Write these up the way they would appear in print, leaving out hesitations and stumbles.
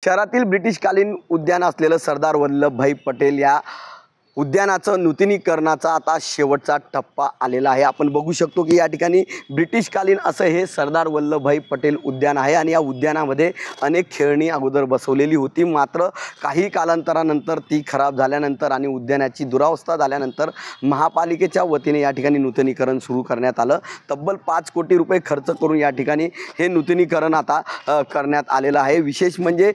शहरातील ब्रिटिशकालीन उद्यान असलेलं सरदार वल्लभभाई पटेल या उद्यानाचं नूतनीकरणाचा आता शेवटचा टप्पा आलेला आहे। आपण बघू शकतो की या ठिकाणी ब्रिटिशकालीन असं हे सरदार वल्लभभाई पटेल उद्यान आहे आणि या उद्यानामध्ये अनेक खेळणी अगोदर बसवलेली होती, मात्र काही कालांतरानंतर ती खराब झाल्यानंतर आणि उद्यानाची दुरावस्था झाल्यानंतर महापालिकेच्या वतीने या ठिकाणी नूतनीकरण सुरू करण्यात आलं। तब्बल 5 कोटी रुपये खर्च करून या ठिकाणी हे नूतनीकरण आता करण्यात आलेलं आहे। विशेष म्हणजे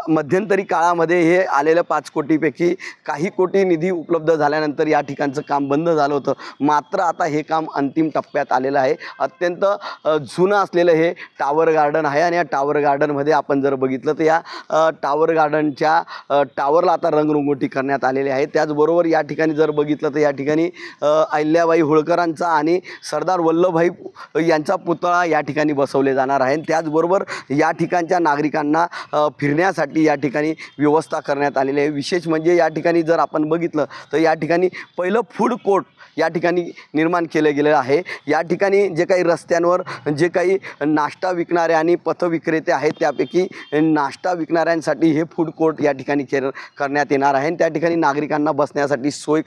मध्यंतरी काळामध्ये हे आलेल्या 5 कोटीपैकी काही कोटी निधी उपलब्ध झाल्यानंतर या ठिकाणचं काम बंद झालं होतं, मात्र आता हे काम अंतिम टप्प्यात आलेलं आहे। अत्यंत जुनं असलेलं हे टावर गार्डन आहे आणि या टावर गार्डनमध्ये आपण जर बघितलं तर या टावर गार्डनच्या टावरला आता रंगरंगोटी करण्यात आलेली आहे। त्याचबरोबर या ठिकाणी जर बघितलं तर या ठिकाणी अहिल्याबाई होळकरांचा आणि सरदार वल्लभभाई यांचा पुतळा या ठिकाणी बसवले जाणार आहे। त्याचबरोबर या ठिकाणच्या नागरिकांना फिरण्यासाठी या ठिकाणी व्यवस्था करण्यात आलेली आहे। विशेष म्हणजे या ठिकाणी जर आपण बघितलं तर या ठिकाणी पहिलं फूड कोर्ट या ठिकाणी निर्माण केलं गेलं आहे। या ठिकाणी जे काही रस्त्यांवर जे काही नाश्ता विकणारे आणि पथविक्रेते आहेत त्यापैकी नाश्ता विकणाऱ्यांसाठी हे फूड कोर्ट या ठिकाणी करण्यात येणार आहे आणि त्या ठिकाणी नागरिकांना बसण्यासाठी सोय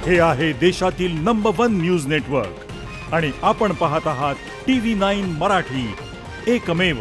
हे आहे देशातील नंबर 1 न्यूज नेटवर्क आणि आपण पाहत आहात TV9 मराठी, एकमेव।